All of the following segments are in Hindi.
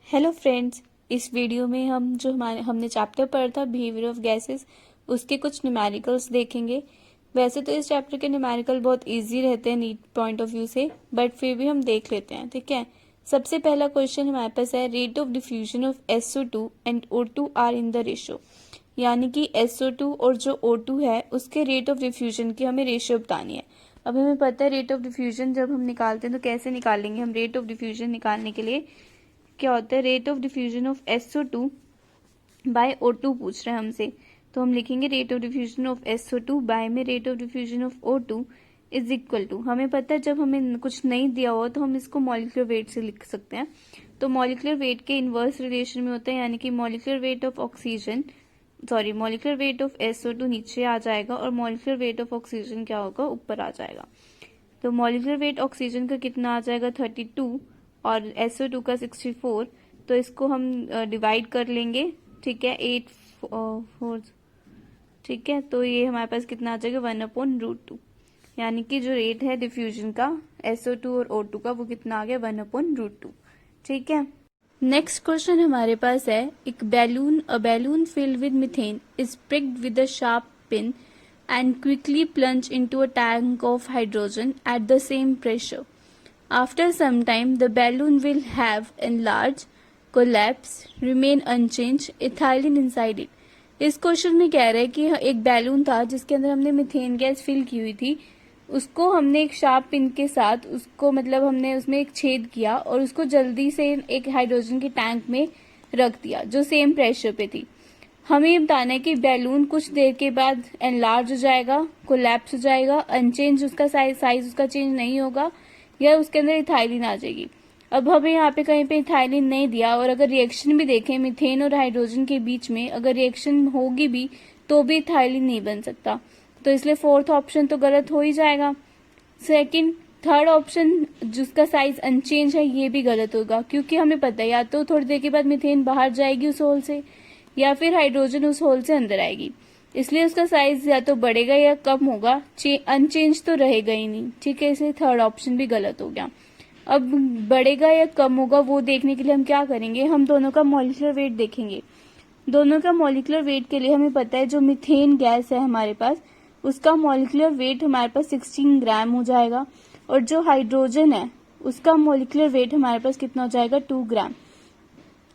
हेलो फ्रेंड्स, इस वीडियो में हम जो हमने चैप्टर पढ़ा था बिहेवियर ऑफ गैसेस, उसके कुछ न्यूमेरिकल्स देखेंगे। वैसे तो इस चैप्टर के न्यूमेरिकल बहुत इजी रहते हैं नीट पॉइंट ऑफ व्यू से, बट फिर भी हम देख लेते हैं। ठीक है, सबसे पहला क्वेश्चन हमारे पास है rate of diffusion of SO2 and O2 are in the ratio. यानी कि SO2 और जो O2 है उसके रेट ऑफ डिफ्यूजन की हमें रेशियो बतानी है। अब हमें पता है रेट ऑफ डिफ्यूजन जब हम निकालते हैं तो कैसे निकालेंगे। हम रेट ऑफ डिफ्यूजन निकालने के लिए क्या होता है, rate of diffusion of SO2 by O2 पूछ रहे हैं हमसे, तो हम लिखेंगे rate of diffusion of SO2 by में rate of diffusion of O2 is equal to, हमें पता है जब हमें कुछ नहीं दिया हुआ तो हम इसको मॉलिक्यूलर वेट से लिख सकते हैं। तो मॉलिक्यूलर वेट के इनवर्स रिलेशन में होता है, यानी कि molecular weight of oxygen molecular weight of SO2 नीचे आ जाएगा और मॉलिक्यूलर वेट ऑफ ऑक्सीजन क्या होगा, ऊपर आ जाएगा। तो मॉलिक्यूलर वेट ऑक्सीजन का कितना आ जाएगा 32 और SO2 का 64, तो इसको हम डिवाइड कर लेंगे। ठीक है, 8 4, ठीक है, तो ये हमारे पास कितना आ जाएगा 1/√2, यानी कि जो रेट है डिफ्यूजन का SO2 और O2 का वो कितना आ गया 1/√2। ठीक है, नेक्स्ट क्वेश्चन हमारे पास है एक balloon filled with methane is pricked with a sharp pin and quickly plunged into a tank of hydrogen at the same pressure. After some time, the balloon will have enlarged, collapsed, remain unchanged, ethylene inside it. इस क्वेश्चन में कह रहे हैं कि एक बैलून था जिसके अंदर हमने मीथेन गैस फिल की हुई थी, उसको हमने एक शार्प पिन के साथ उसको हमने उसमें एक छेद किया और उसको जल्दी से एक हाइड्रोजन के टैंक में रख दिया जो सेम प्रेशर पे थी। हमें ये बताना है कि बैलून कुछ देर के बाद एनलार्ज हो जाएगा, कोलैप्स हो जाएगा, अनचेंज उसका साइज उसका चेंज नहीं होगा, या उसके अंदर इथाइलिन आ जाएगी। अब हमें यहाँ पे कहीं पे इथाइलिन नहीं दिया, और अगर रिएक्शन भी देखें मीथेन और हाइड्रोजन के बीच में अगर रिएक्शन होगी भी तो भी इथाइलिन नहीं बन सकता, तो इसलिए फोर्थ ऑप्शन तो गलत हो ही जाएगा। सेकंड, थर्ड ऑप्शन जिसका साइज अनचेंज है ये भी गलत होगा, क्योंकि हमें पता है या तो थोड़ी देर के बाद मीथेन बाहर जाएगी उस होल से, या फिर हाइड्रोजन उस होल से अंदर आएगी, इसलिए उसका साइज या तो बढ़ेगा या कम होगा, अनचेंज तो रहेगा ही नहीं। ठीक है, इसलिए थर्ड ऑप्शन भी गलत हो गया। अब बढ़ेगा या कम होगा वो देखने के लिए हम क्या करेंगे, हम दोनों का मॉलिक्यूलर वेट देखेंगे। दोनों का मॉलिक्यूलर वेट के लिए हमें पता है जो मीथेन गैस है हमारे पास उसका मॉलिक्यूलर वेट हमारे पास 16 ग्राम हो जाएगा, और जो हाइड्रोजन है उसका मॉलिक्यूलर वेट हमारे पास कितना हो जाएगा 2 ग्राम।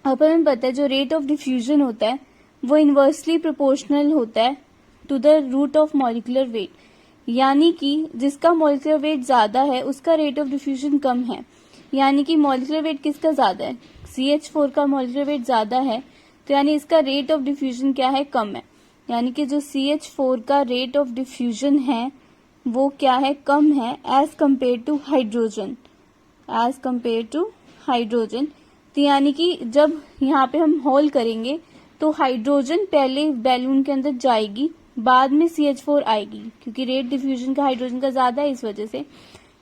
अब हमें पता है जो रेट ऑफ डिफ्यूजन होता है वो इनवर्सली प्रोपोर्शनल होता है to the root of molecular weight, यानी कि जिसका मॉलिक्यूलर वेट ज्यादा है उसका रेट ऑफ डिफ्यूजन कम है। यानी कि मॉलिक्यूलर वेट किसका ज्यादा है, CH4 का मॉलिक्यूलर वेट ज्यादा है, तो यानी इसका रेट ऑफ डिफ्यूजन क्या है, कम है। यानी कि जो CH4 का रेट ऑफ डिफ्यूजन है वो क्या है, कम है एज कम्पेयर टू हाइड्रोजन। तो यानी कि जब यहाँ पे हम होल करेंगे तो हाइड्रोजन पहले बैलून के अंदर जाएगी, बाद में CH4 आएगी, क्योंकि रेट डिफ्यूजन का हाइड्रोजन का ज्यादा है इस वजह से।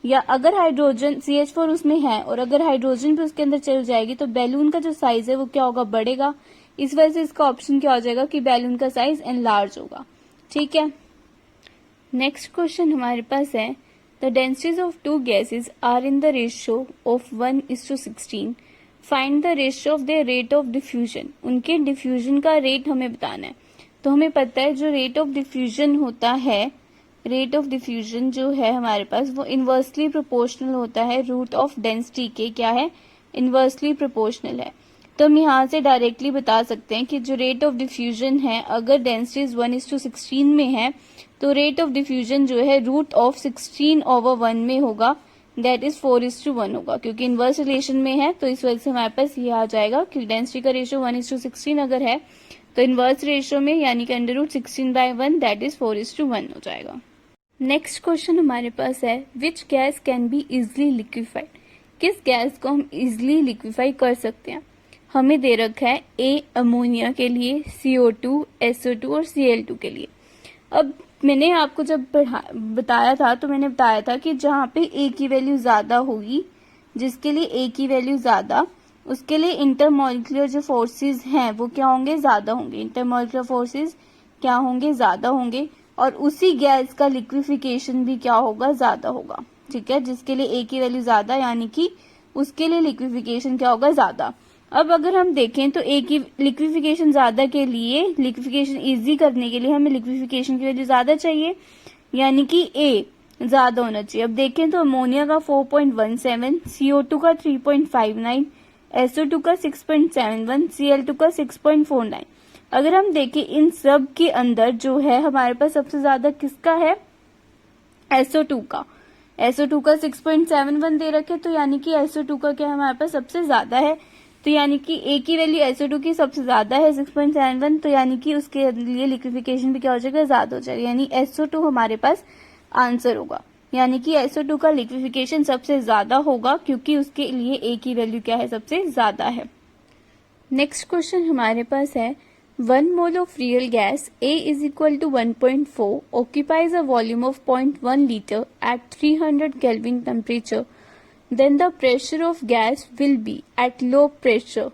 या अगर हाइड्रोजन CH4 उसमें है और अगर हाइड्रोजन भी उसके अंदर चल जाएगी तो बैलून का जो साइज है वो क्या होगा, बढ़ेगा। इस वजह से इसका ऑप्शन क्या हो जाएगा कि बैलून का साइज एनलार्ज होगा। ठीक है, नेक्स्ट क्वेश्चन हमारे पास है the densities of two gases are in the ratio of 1:16, find the ratio of the rate of diffusion. उनके डिफ्यूजन का रेट हमें बताना है। तो हमें पता है जो रेट ऑफ डिफ्यूजन होता है, रेट ऑफ डिफ्यूजन जो है हमारे पास वो इनवर्सली प्रोपोर्शनल होता है रूट ऑफ डेंसिटी के, क्या है, इनवर्सली प्रोपोर्शनल है। तो हम यहाँ से डायरेक्टली बता सकते हैं कि जो रेट ऑफ डिफ्यूजन है अगर डेंसिटीज 1:16 में है तो रेट ऑफ डिफ्यूजन जो है रूट ऑफ 16/1 में होगा, दैट इज 4:1 होगा, क्योंकि इनवर्स रिलेशन में है। तो इस वजह से हमारे पास ये आ जाएगा कि डेंसिटी का रेशियो 1:16 अगर है तो इनवर्स रेशियो में यानी कि √16/1 दैट इज 4:1 हो जाएगा। नेक्स्ट क्वेश्चन हमारे पास है which gas can be easily liquefied. किस गैस को हम इजिली लिक्विफाई कर सकते हैं। हमें दे रखा है A अमोनिया के लिए, CO2, SO2 और Cl2 के लिए। अब मैंने आपको जब बताया था तो मैंने बताया था कि जहाँ पे A की वैल्यू ज्यादा होगी, जिसके लिए A की वैल्यू ज्यादा, उसके लिए इंटरमॉलिक्यूलर जो फोर्सेस हैं वो क्या होंगे, ज्यादा होंगे। इंटरमॉलिक्यूलर फोर्सेस क्या होंगे, ज्यादा होंगे, और उसी गैस का लिक्विफिकेशन भी क्या होगा, ज्यादा होगा। ठीक है, जिसके लिए A की वैल्यू ज्यादा यानी कि उसके लिए लिक्विफिकेशन क्या होगा, ज्यादा। अब अगर हम देखें तो ए की लिक्विफिकेशन ज्यादा के लिए, लिक्विफिकेशन इजी करने के लिए हमें लिक्विफिकेशन की वैल्यू ज्यादा चाहिए, यानी कि ए ज्यादा होना चाहिए। अब देखें तो अमोनिया का 4.17, CO2 का 3.59, SO2 का 6.71, Cl2 का 6.49। अगर हम देखें इन सब के अंदर जो है हमारे पास सबसे ज्यादा किसका है, SO2 का। SO2 का 6.71 दे रखे, तो यानी कि SO2 का क्या है हमारे पास सबसे ज्यादा है, तो यानी कि ए की वैल्यू SO2 की सबसे ज्यादा है 6.71, तो यानी कि उसके लिए लिक्विफिकेशन भी क्या हो जाएगा, ज्यादा हो जाएगा, यानी SO2 हमारे पास आंसर होगा। यानी कि SO2 का लिक्विफिकेशन सबसे ज्यादा होगा क्योंकि उसके लिए ए की वैल्यू क्या है, सबसे ज्यादा है। नेक्स्ट क्वेश्चन हमारे पास है 1 mole of real gas A is equal to 1.4 occupies a volume of 0.1 liter at 300 Kelvin temperature, then the pressure of gas will be at low pressure।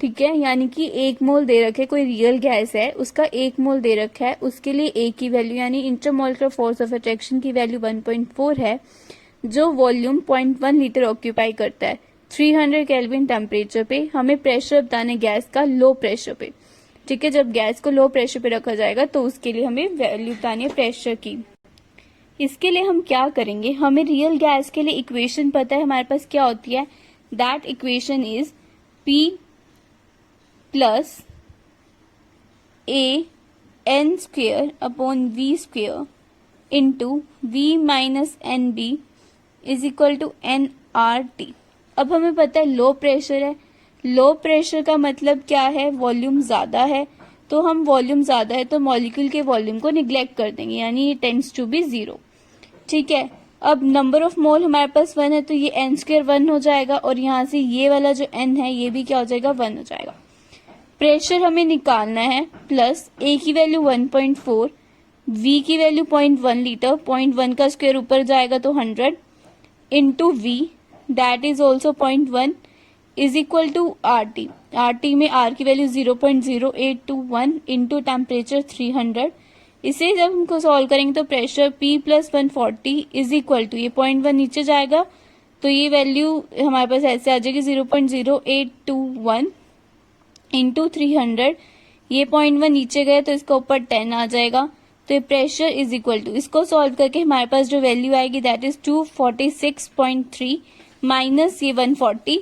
ठीक है, यानी कि 1 मोल दे रखे, कोई रियल गैस है उसका 1 मोल दे रखा है, उसके लिए ए की वैल्यू यानी इंटरमोलिकुलर फोर्स ऑफ अट्रैक्शन की वैल्यू 1.4 है, जो वॉल्यूम 0.1 लीटर ऑक्यूपाई करता है 300 केल्विन टेम्परेचर पे। हमें प्रेशर बताना है गैस का लो प्रेशर पे। ठीक है, जब गैस को लो प्रेशर पे रखा जाएगा तो उसके लिए हमें वैल्यू बतानी है प्रेशर की। इसके लिए हम क्या करेंगे, हमें रियल गैस के लिए इक्वेशन पता है हमारे पास क्या होती है, that equation is P plus a n square upon V square into V minus n b is equal to n R T. अब हमें पता है लो प्रेशर है, लो प्रेशर का मतलब क्या है, वॉल्यूम ज्यादा है, तो हम वॉल्यूम ज्यादा है तो मॉलिक्यूल के वॉल्यूम को निग्लेक्ट कर देंगे, यानी ये टेंड्स टू बी 0। ठीक है, अब नंबर ऑफ मोल हमारे पास 1 है तो ये एन स्क्वेयर 1 हो जाएगा, और यहाँ से ये वाला जो एन है ये भी क्या हो जाएगा, 1 हो जाएगा। प्रेशर हमें निकालना है, प्लस ए की वैल्यू 1.4, वी की वैल्यू 0.1 लीटर, 0.1 का स्क्वायर ऊपर जाएगा तो 100 into V that is also 0.1 is equal to R T. R T में आर की वैल्यू 0.0821 इंटू टेम्परेचर 300। इसे जब हमको सॉल्व करेंगे तो pressure P plus 140 is equal to, ये 0.1 नीचे जाएगा तो ये वैल्यू हमारे पास ऐसे आ जाएगी 0.0821 इंटू 300। ये 0.1 नीचे गए तो इसका ऊपर 10 आ जाएगा, तो ये प्रेशर इज इक्वल टू, इसको सॉल्व करके हमारे पास जो वैल्यू आएगी दैट इज 246.3 माइनस ये 140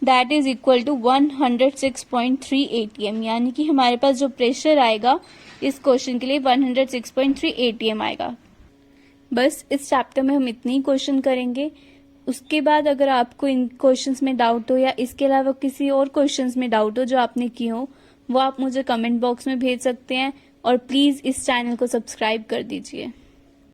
that is equal to 106.3 ATM, यानी कि हमारे पास जो प्रेशर आएगा इस क्वेश्चन के लिए 106.3 ATM आएगा। बस इस चैप्टर में हम इतनी क्वेश्चन करेंगे। उसके बाद अगर आपको इन क्वेश्चंस में डाउट हो या इसके अलावा किसी और क्वेश्चंस में डाउट हो जो आपने किए हो, वो आप मुझे कमेंट बॉक्स में भेज सकते हैं, और प्लीज इस चैनल को सब्सक्राइब कर दीजिए।